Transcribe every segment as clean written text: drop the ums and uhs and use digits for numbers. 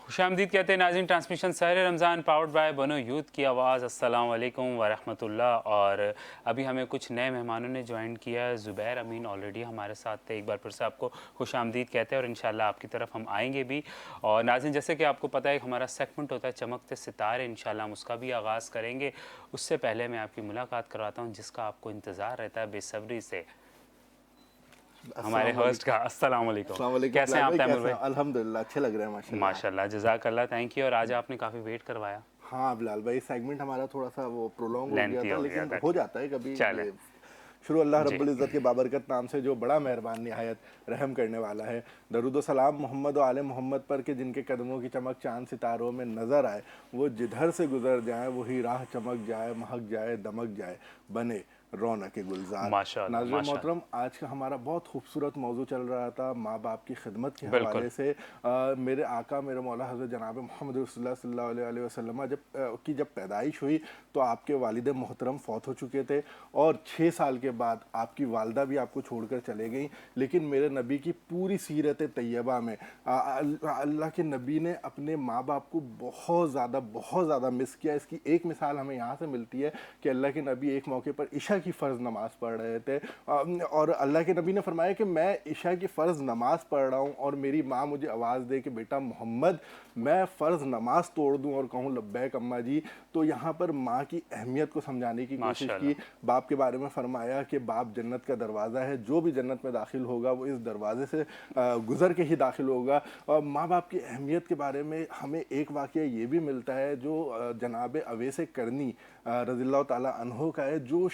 खुशामदीद कहते हैं नाज़रीन। ट्रांसमिशन सहर रमज़ान पावर्ड बाय बनो यूथ की आवाज़। अस्सलाम वालेकुम वरहमतुल्लाह। और अभी हमें कुछ नए मेहमानों ने ज्वाइन किया है। ज़ुबैर अमीन ऑलरेडी हमारे साथ थे। एक बार फिर से आपको खुशामदीद कहते हैं और इंशाल्लाह आपकी तरफ हम आएंगे भी। और नाज़रीन, जैसे कि आपको पता है हमारा सेगमेंट होता है चमकते सितारे, इंशाल्लाह हम उसका भी आगाज़ करेंगे। उससे पहले मैं आपकी मुलाकात करवाता हूँ जिसका आपको इंतज़ार रहता है बेसब्री से, हमारे होस्ट का। अस्सलाम वालेकुम। कैसे हैं आप तैमूर भाई? अल्हम्दुलिल्लाह, अच्छे लग रहे हैं माशाल्लाह। माशाल्लाह, जज़ाकल्लाह, थैंक यू। और आज आपने काफ़ी वेट करवाया। हाँ बिलाल भाई, सेगमेंट हमारा थोड़ा सा वो प्रोलॉन्ग हो गया लेंथी था, हो गया लेकिन था। हो जाता है कभी। चले ये शुरू अल्लाह जी। रब्बुल इज़्ज़त के बाबरकत नाम से जो बड़ा मेहरबान निहायत रहम करने वाला है। दरूद व सलाम मोहम्मद व आले मोहम्मद पर के जिनके कदमों की चमक चांद सितारों में नज़र आए, वो जिधर से गुजर जाए वही राह चमक जाए, महक जाए, दमक जाए, बने रौनक गुलजार। माशाल्लाह नाज़रीन माशाल्लाह। मोहतरम, आज का हमारा बहुत खूबसूरत मौजू चल रहा था माँ बाप की खिदमत के बिल्कुल। हवाले से। मेरे आका मेरे मौला हज़रत जनाब मोहम्मद रसूलुल्लाह सल्लल्लाहु अलैहि वसल्लम जब पैदाइश हुई तो आपके वालिद मोहतरम फौत हो चुके थे और 6 साल के बाद आपकी वालदा भी आपको छोड़कर चले गई। लेकिन मेरे नबी की पूरी सीरत तैयबा में अल्लाह के नबी ने अपने माँ बाप को बहुत ज़्यादा मिस किया। इसकी एक मिसाल हमें यहाँ से मिलती है कि अल्लाह के नबी एक मौके पर इशा की फ़र्ज़ नमाज़ पढ़ रहे थे और अल्लाह के नबी ने फरमाया कि मैं इशा की फ़र्ज़ नमाज़ पढ़ रहा हूँ और मेरी माँ मुझे आवाज़ दे कि बेटा मोहम्मद, मैं फ़र्ज़ नमाज़ तोड़ दूँ और कहूँ लब्बैक अम्मा जी। तो यहाँ पर माँ की अहमियत को समझाने की कोशिश की। बाप के बारे में फरमाया कि बाप जन्नत का दरवाज़ा है, जो भी जन्नत में दाखिल होगा वो इस दरवाज़े से गुज़र के ही दाखिल होगा। और माँ बाप की अहमियत के बारे में हमें एक वाक़या ये भी मिलता है जो जनाब अवैस करनी रज़ियल्लाहु ताला अन्हु का है, जो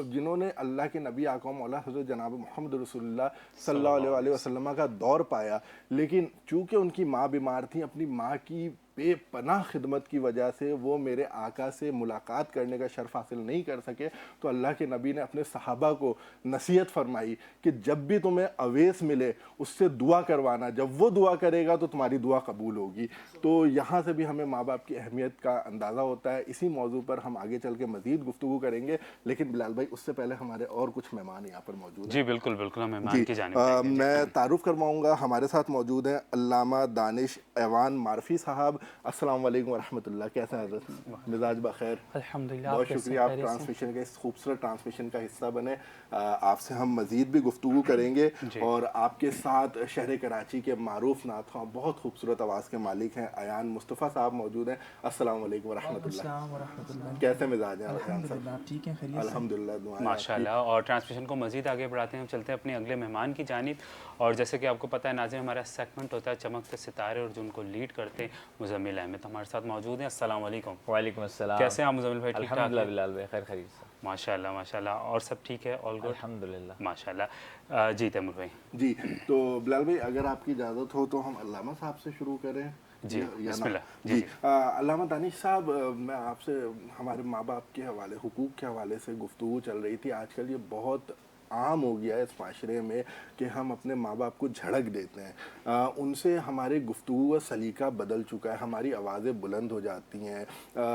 जिन्होंने अल्लाह के नबी आका मौला हज़रत जनाब मोहम्मद रसूलुल्लाह सल्लल्लाहु अलैहि वसल्लम का दौर पाया। लेकिन चूँकि उनकी माँ बीमार थी, अपनी माँ की बेपनाह खिदमत की वजह से वो मेरे आका से मुलाकात करने का शर्फ हासिल नहीं कर सके। तो अल्लाह के नबी ने अपने सहाबा को नसीहत फरमाई कि जब भी तुम्हें अवैस मिले उससे दुआ करवाना, जब वो दुआ करेगा तो तुम्हारी दुआ कबूल होगी। तो यहाँ से भी हमें माँ बाप की अहमियत का अंदाज़ा होता है। इसी मौजू पर हम आगे चल के मज़ीद गुफ्तगू करेंगे, लेकिन बिलाल भाई उससे पहले हमारे और कुछ मेहमान यहाँ पर मौजूद हैं। जी बिल्कुल बिल्कुल, हम जी, मेहमान की जानिब जाएंगे। मैं तारुफ़ करवाऊँगा। हमारे साथ मौजूद हैं अल्लामा दानिश ऐवान मारफ़ी साहब। अस्सलाम वालेकुम वरहमतुल्लाह। कैसे हैं हज़रत? मिजाज बख़ैर? अल्हम्दुलिल्लाह। बहुत शुक्रिया, आप ट्रांसमिशन के इस खूबसूरत ट्रांसमिशन का हिस्सा बने। आपसे हम मज़ीद भी गुफ्तगू करेंगे और आपके साथ शहर कराची के मारूफ नात बहुत खूबसूरत आवाज़ के मालिक हैं अयान मुस्तफ़ा साहब मौजूद हैं। अस्सलाम वालेकुम वरहमतुल्लाह। कैसे मिजाज हैं अयान साहब? ठीक है, खैरियत से? अल्हम्दुलिल्लाह, दुआएं माशाल्लाह। और ट्रांसमिशन को मज़ीद आगे बढ़ाते हैं, हम चलते हैं अपने अगले मेहमान की जानिब। और जैसे कि आपको पता है नाज़रीन, हमारा सेगमेंट होता है चमकते सितारे और जो उनको लीड करते हैं मुज़म्मिल अहमद हमारे साथ मौजूद हैं। अस्सलाम वालेकुम। वालेकुम अस्सलाम। कैसे हैं आप मुज़म्मिल भाई? ठीक ठाक? अल्हम्दुलिल्लाह बिलाल भाई, खैर खैरियत से। माशाल्लाह माशाल्लाह। और सब ठीक है? All good? अल्हम्दुलिल्लाह माशाल्लाह। जी तैमूर भाई। जी, तो बिलाल भाई अगर आपकी इजाज़त हो तो हम अल्लामा साहब से शुरू करें। जी बिस्मिल्लाह। जी, अल्लामा दानिश साहब, मैं आपसे हमारे माँ बाप के हवाले, हुकूक के हवाले से गुफ्तगू चल रही थी। आजकल ये बहुत आम हो गया है इस माशरे में कि हम अपने माँ बाप को झड़क देते हैं। उनसे हमारे गुफ्तगू का सलीका बदल चुका है, हमारी आवाज़ें बुलंद हो जाती हैं।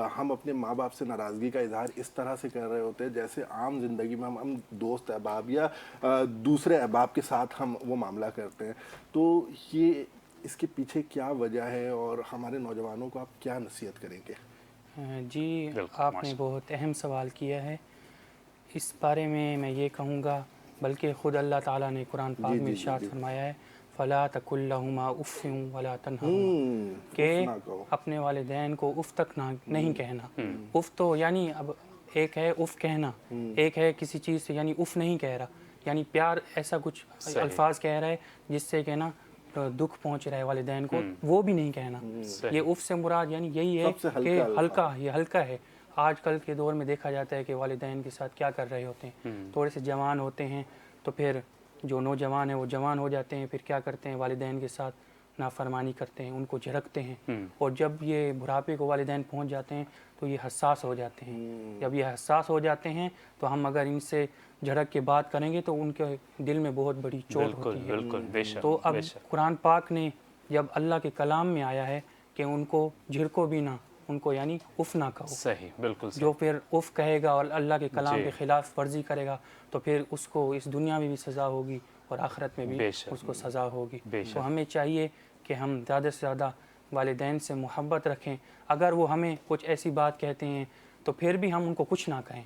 हम अपने माँ बाप से नाराज़गी का इजहार इस तरह से कर रहे होते हैं जैसे आम ज़िंदगी में हम दोस्त अहबाब या दूसरे अहबाब के साथ हम वो मामला करते हैं। तो ये इसके पीछे क्या वजह है और हमारे नौजवानों को आप क्या नसीहत करेंगे? जी, आपने बहुत अहम सवाल किया है। इस बारे में मैं ये कहूँगा, बल्कि ख़ुद अल्लाह ताला ने कुरान पाक में इरशाद फरमाया है, फ़ला तकुल लहुमा उफ़्फ़िन वला तन्हरमा, कि अपने वालिदैन को उफ़ तक नहीं कहना। उफ़ तो यानी अब एक है उफ़ कहना, एक है किसी चीज़ से यानी उफ़ नहीं कह रहा, यानी प्यार ऐसा कुछ अल्फाज कह रहा है जिससे कि ना दुख पहुँच रहा है वालिदैन को, वो भी नहीं कहना। ये उफ़ से मुराद यानी यही है कि हल्का, ये हल्का है। आजकल के दौर में देखा जाता है कि वालिदैन के साथ क्या कर रहे होते हैं, थोड़े से जवान होते हैं तो फिर जो नौजवान है वो जवान हो जाते हैं, फिर क्या करते हैं वालिदैन के साथ नाफरमानी करते हैं, उनको झड़कते हैं। और जब ये बुढ़ापे को वालिदैन पहुंच जाते हैं तो ये हसास हो जाते हैं। जब ये हसास हो जाते हैं तो हम अगर इनसे झड़क के बात करेंगे तो उनके दिल में बहुत बड़ी चोट होती है। बेशक, तो अब कुरान पाक ने जब अल्लाह के कलाम में आया है कि उनको झिड़को भी ना, उनको यानी उफ़ ना कहो। सही, बिल्कुल सही। जो फिर उफ़ कहेगा और अल्लाह के कलाम के ख़िलाफ़ वर्जी करेगा तो फिर उसको इस दुनिया में भी सज़ा होगी और आखिरत में भी उसको सज़ा होगी। तो हमें चाहिए कि हम ज़्यादा से ज़्यादा والدین سے محبت رکھیں. اگر وہ ہمیں کچھ ایسی بات کہتے ہیں تو پھر بھی ہم ان کو کچھ نہ کہیں,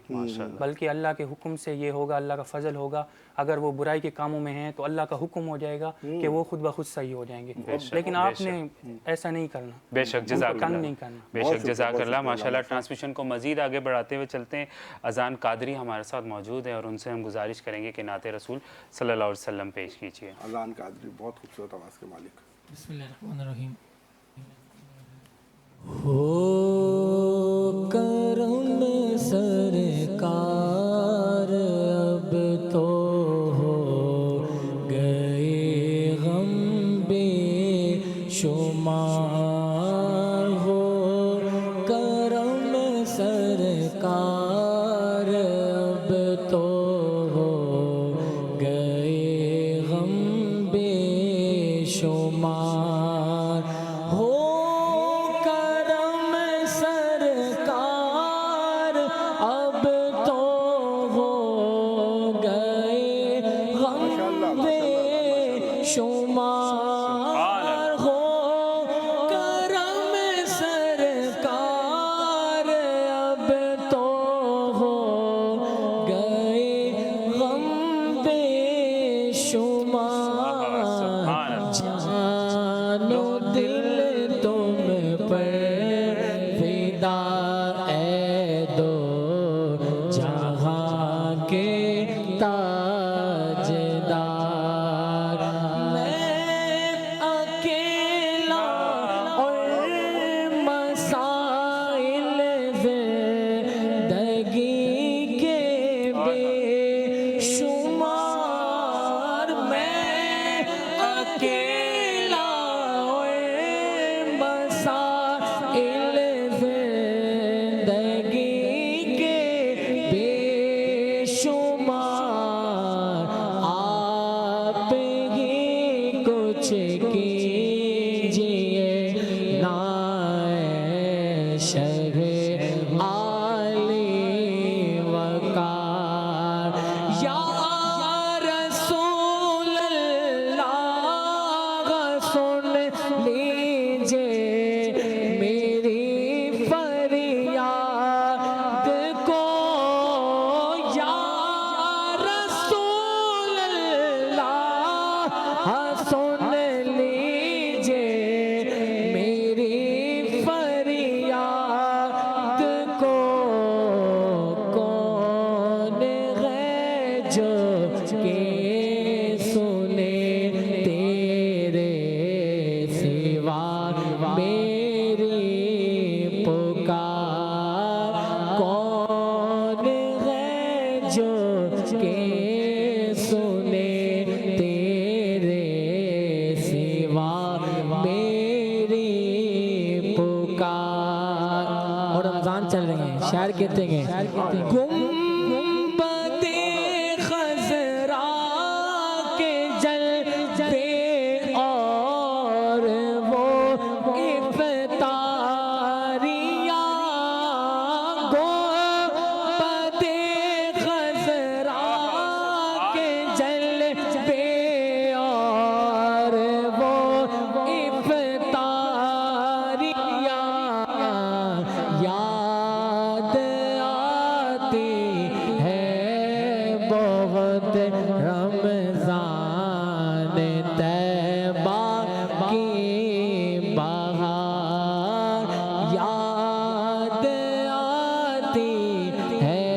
بلکہ اللہ کے حکم سے یہ ہوگا, اللہ کا فضل ہوگا. اگر وہ برائی کے کاموں میں ہیں تو اللہ کا حکم ہو جائے گا کہ وہ خود بخود صحیح ہو جائیں گے. لیکن آپ نے ایسا نہیں کرنا, بے شک جزاک تنگ اللہ, نہیں کرنا. بے شک جزاک اللہ. ماشاءاللہ ٹرانسمیشن کو مزید آگے بڑھاتے ہوئے چلتے ہیں. اذان قادری ہمارے ساتھ موجود ہے اور ان سے ہم گزارش کریں گے کہ نعت رسول صلی اللہ علیہ وسلم پیش کیجیے. اذان قادری بہت خوبصورت آواز کے مالک. بسم اللہ الرحمن الرحیم. ہو کرم سرکار اب تو ہو گئے غم بے شمار. ہو کرم سرکار اب تو ہو گئے غم بے شمار. ہو شمار. ہو کرم سرکار اب تو ہو گئے غم بے شمار. جان و دل تم پر فدا اے دو جہاں کے تاجدار. چل رہے ہیں. شاعر کہتے ہیں گنبد خضرا کے جلوے اور وہ افطاریاں. گنبد خضرا کے جلوے اور وہ افطاریاں یاد آتی ہے بہت رمضان طیبہ کی بہار. یاد آتی ہے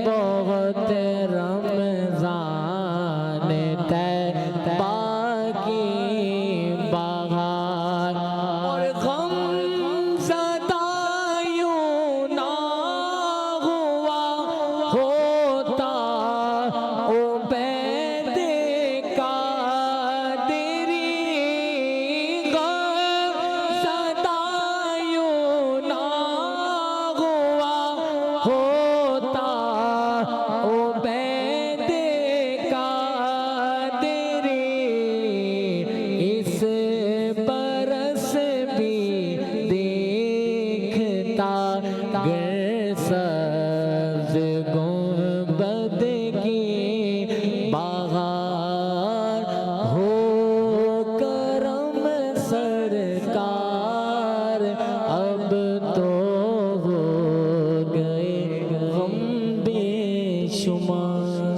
بہت رمضان طیبہ کی بہار. اور غم زدہ یوں نہ ہوا ہوتا عبید قادری. غم زدہ یوں نہ ہوا ہوتا عبید قادری.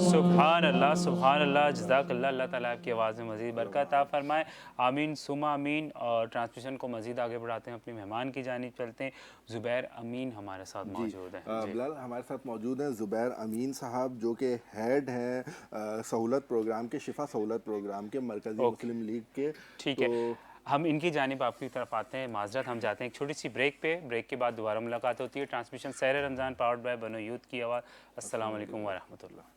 सुभान अल्लाह जज़ाकल्लाह। अल्लाह ताला आपकी आवाज़ में मज़ीद बरकत अता फरमाए। आमीन सुमा आमीन। और ट्रांसमिशन को मज़ीद आगे बढ़ाते हैं, अपने मेहमान की जानिब चलते हैं। ज़ुबैर अमीन हमारे साथ मौजूद हैं। बिलाल हमारे साथ मौजूद हैं ज़ुबैर अमीन साहब, जो कि हेड हैं सहूलत प्रोग्राम के, शिफा सहूलत प्रोग्राम के, मरकज़ी मुस्लिम लीग के। ठीक है, हम इनकी जानिब आपकी तरफ आते हैं। माजरत, हम जाते हैं एक छोटी सी ब्रेक पे। ब्रेक के बाद दोबारा मुलाकात होती है। ट्रांसमिशन सहर रमज़ान पावर्ड बाय बनो यूथ की आवाज़। अस्सलाम वालेकुम व रहमतुल्लाह।